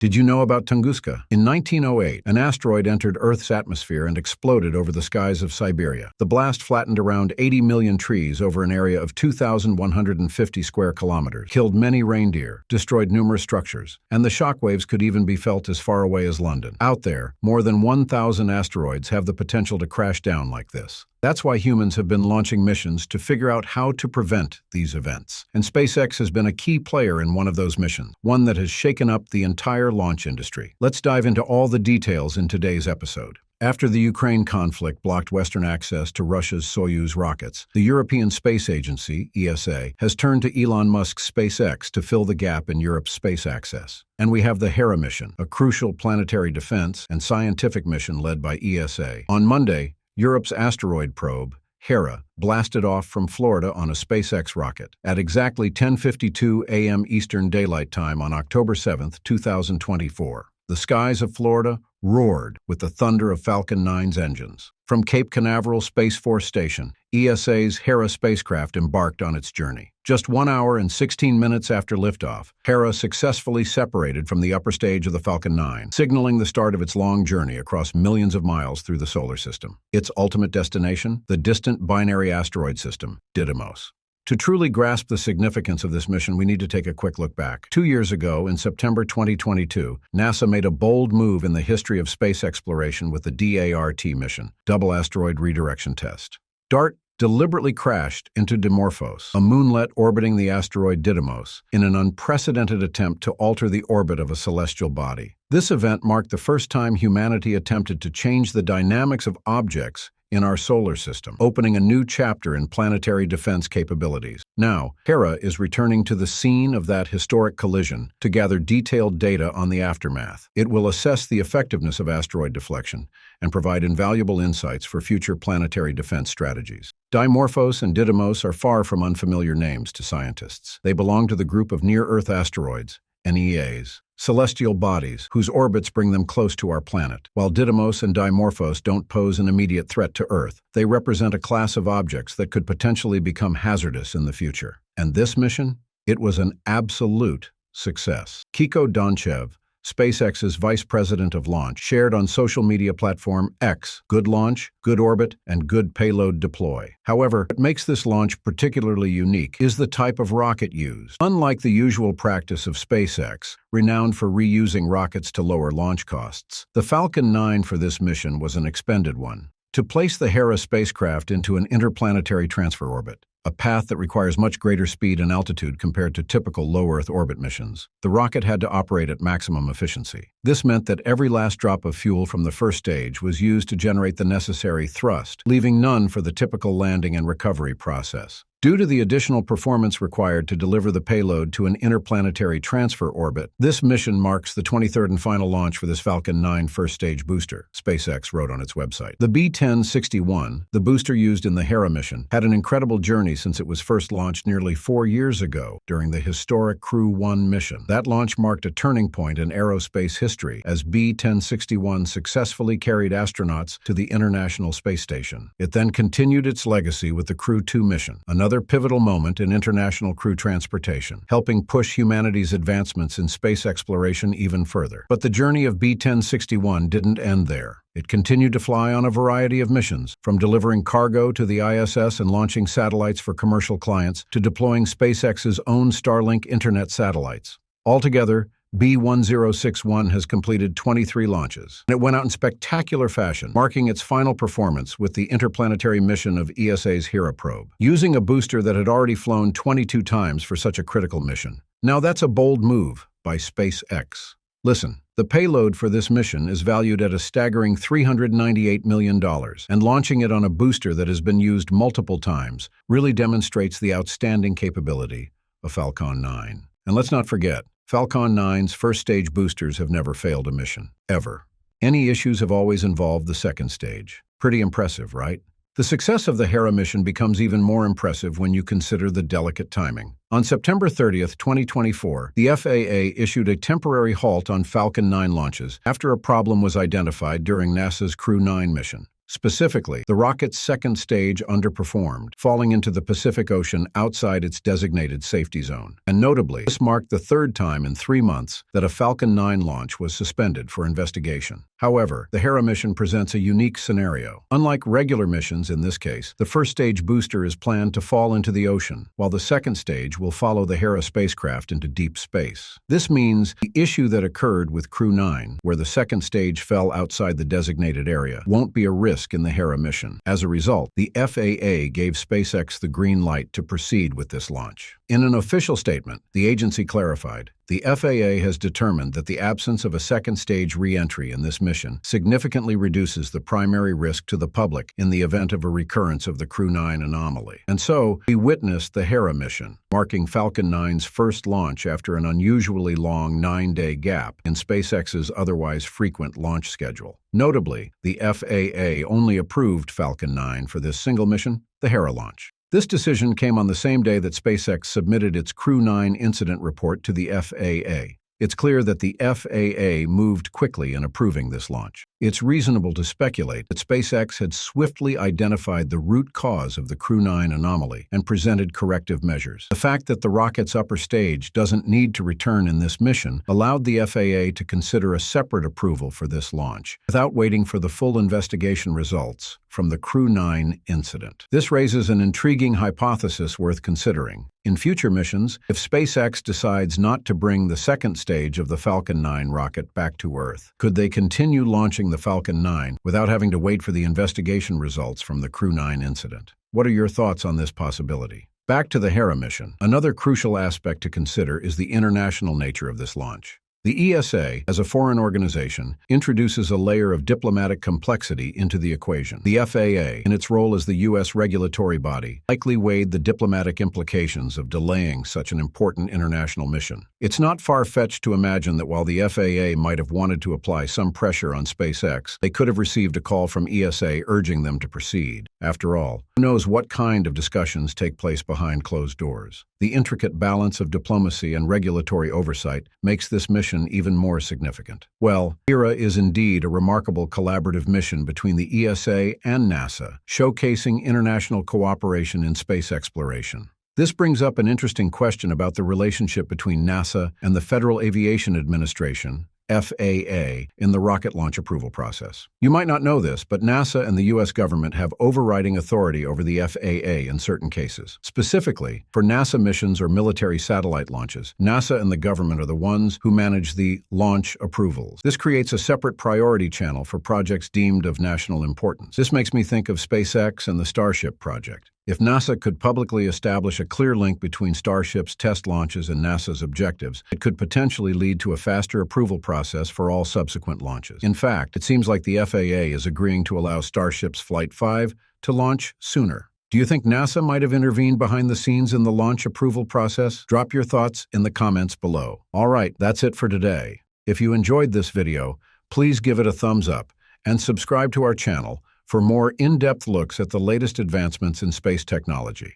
Did you know about Tunguska? In 1908, an asteroid entered Earth's atmosphere and exploded over the skies of Siberia. The blast flattened around 80 million trees over an area of 2,150 square kilometers, killed many reindeer, destroyed numerous structures, and the shockwaves could even be felt as far away as London. Out there, more than 1,000 asteroids have the potential to crash down like this. That's why humans have been launching missions to figure out how to prevent these events. And SpaceX has been a key player in one of those missions, one that has shaken up the entire launch industry. Let's dive into all the details in today's episode. After the Ukraine conflict blocked Western access to Russia's Soyuz rockets, the European Space Agency, ESA, has turned to Elon Musk's SpaceX to fill the gap in Europe's space access. And we have the Hera mission, a crucial planetary defense and scientific mission led by ESA. On Monday, Europe's asteroid probe, Hera, blasted off from Florida on a SpaceX rocket at exactly 10:52 a.m. Eastern Daylight Time on October 7, 2024. The skies of Florida roared with the thunder of Falcon 9's engines. From Cape Canaveral Space Force Station, ESA's Hera spacecraft embarked on its journey. Just 1 hour and 16 minutes after liftoff, Hera successfully separated from the upper stage of the Falcon 9, signaling the start of its long journey across millions of miles through the solar system. Its ultimate destination? The distant binary asteroid system, Didymos. To truly grasp the significance of this mission, we need to take a quick look back. 2 years ago, in September 2022, NASA made a bold move in the history of space exploration with the DART mission, Double Asteroid Redirection Test. DART deliberately crashed into Dimorphos, a moonlet orbiting the asteroid Didymos, in an unprecedented attempt to alter the orbit of a celestial body. This event marked the first time humanity attempted to change the dynamics of objects in our solar system, opening a new chapter in planetary defense capabilities. Now, Hera is returning to the scene of that historic collision to gather detailed data on the aftermath. It will assess the effectiveness of asteroid deflection and provide invaluable insights for future planetary defense strategies. Dimorphos and Didymos are far from unfamiliar names to scientists. They belong to the group of near-Earth asteroids, NEAs, celestial bodies whose orbits bring them close to our planet. While Didymos and Dimorphos don't pose an immediate threat to Earth, they represent a class of objects that could potentially become hazardous in the future. And this mission? It was an absolute success. Kiko Donchev, SpaceX's vice president of launch, shared on social media platform X, "Good launch, good orbit, and good payload deploy." However, what makes this launch particularly unique is the type of rocket used. Unlike the usual practice of SpaceX, renowned for reusing rockets to lower launch costs, the Falcon 9 for this mission was an expended one. To place the Hera spacecraft into an interplanetary transfer orbit, a path that requires much greater speed and altitude compared to typical low-Earth orbit missions, the rocket had to operate at maximum efficiency. This meant that every last drop of fuel from the first stage was used to generate the necessary thrust, leaving none for the typical landing and recovery process. Due to the additional performance required to deliver the payload to an interplanetary transfer orbit, this mission marks the 23rd and final launch for this Falcon 9 first-stage booster, SpaceX wrote on its website. The B-1061, the booster used in the Hera mission, had an incredible journey since it was first launched nearly 4 years ago during the historic Crew 1 mission. That launch marked a turning point in aerospace history as B-1061 successfully carried astronauts to the International Space Station. It then continued its legacy with the Crew 2 mission, another pivotal moment in international crew transportation, helping push humanity's advancements in space exploration even further. But the journey of B-1061 didn't end there. It continued to fly on a variety of missions, from delivering cargo to the ISS and launching satellites for commercial clients to deploying SpaceX's own Starlink internet satellites. Altogether, B-1061 has completed 23 launches, and it went out in spectacular fashion, marking its final performance with the interplanetary mission of ESA's Hera probe, using a booster that had already flown 22 times for such a critical mission. Now that's a bold move by SpaceX. Listen, the payload for this mission is valued at a staggering $398 million, and launching it on a booster that has been used multiple times really demonstrates the outstanding capability of Falcon 9. And let's not forget, Falcon 9's first-stage boosters have never failed a mission, ever. Any issues have always involved the second stage. Pretty impressive, right? The success of the Hera mission becomes even more impressive when you consider the delicate timing. On September 30, 2024, the FAA issued a temporary halt on Falcon 9 launches after a problem was identified during NASA's Crew 9 mission. Specifically, the rocket's second stage underperformed, falling into the Pacific Ocean outside its designated safety zone. And notably, this marked the third time in 3 months that a Falcon 9 launch was suspended for investigation. However, the Hera mission presents a unique scenario. Unlike regular missions in this case, the first stage booster is planned to fall into the ocean, while the second stage will follow the Hera spacecraft into deep space. This means the issue that occurred with Crew 9, where the second stage fell outside the designated area, won't be a risk in the Hera mission. As a result, the FAA gave SpaceX the green light to proceed with this launch. In an official statement, the agency clarified, the FAA has determined that the absence of a second stage re-entry in this mission significantly reduces the primary risk to the public in the event of a recurrence of the Crew 9 anomaly. And so, we witnessed the Hera mission, marking Falcon 9's first launch after an unusually long 9-day gap in SpaceX's otherwise frequent launch schedule. Notably, the FAA only approved Falcon 9 for this single mission, the Hera launch. This decision came on the same day that SpaceX submitted its Crew 9 incident report to the FAA. It's clear that the FAA moved quickly in approving this launch. It's reasonable to speculate that SpaceX had swiftly identified the root cause of the Crew 9 anomaly and presented corrective measures. The fact that the rocket's upper stage doesn't need to return in this mission allowed the FAA to consider a separate approval for this launch, without waiting for the full investigation results from the Crew 9 incident. This raises an intriguing hypothesis worth considering. In future missions, if SpaceX decides not to bring the second stage of the Falcon 9 rocket back to Earth, could they continue launching the Falcon 9 without having to wait for the investigation results from the Crew 9 incident? What are your thoughts on this possibility? Back to the Hera mission. Another crucial aspect to consider is the international nature of this launch. The ESA, as a foreign organization, introduces a layer of diplomatic complexity into the equation. The FAA, in its role as the U.S. regulatory body, likely weighed the diplomatic implications of delaying such an important international mission. It's not far-fetched to imagine that while the FAA might have wanted to apply some pressure on SpaceX, they could have received a call from ESA urging them to proceed. After all, who knows what kind of discussions take place behind closed doors? The intricate balance of diplomacy and regulatory oversight makes this mission even more significant. Well, Hera is indeed a remarkable collaborative mission between the ESA and NASA, showcasing international cooperation in space exploration. This brings up an interesting question about the relationship between NASA and the Federal Aviation Administration, FAA, in the rocket launch approval process. You might not know this, but NASA and the U.S. government have overriding authority over the FAA in certain cases. Specifically, for NASA missions or military satellite launches, NASA and the government are the ones who manage the launch approvals. This creates a separate priority channel for projects deemed of national importance. This makes me think of SpaceX and the Starship project. If NASA could publicly establish a clear link between Starship's test launches and NASA's objectives, it could potentially lead to a faster approval process for all subsequent launches. In fact, it seems like the FAA is agreeing to allow Starship's Flight 5 to launch sooner. Do you think NASA might have intervened behind the scenes in the launch approval process? Drop your thoughts in the comments below. All right, that's it for today. If you enjoyed this video, please give it a thumbs up and subscribe to our channel for more in-depth looks at the latest advancements in space technology.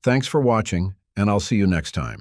Thanks for watching, and I'll see you next time.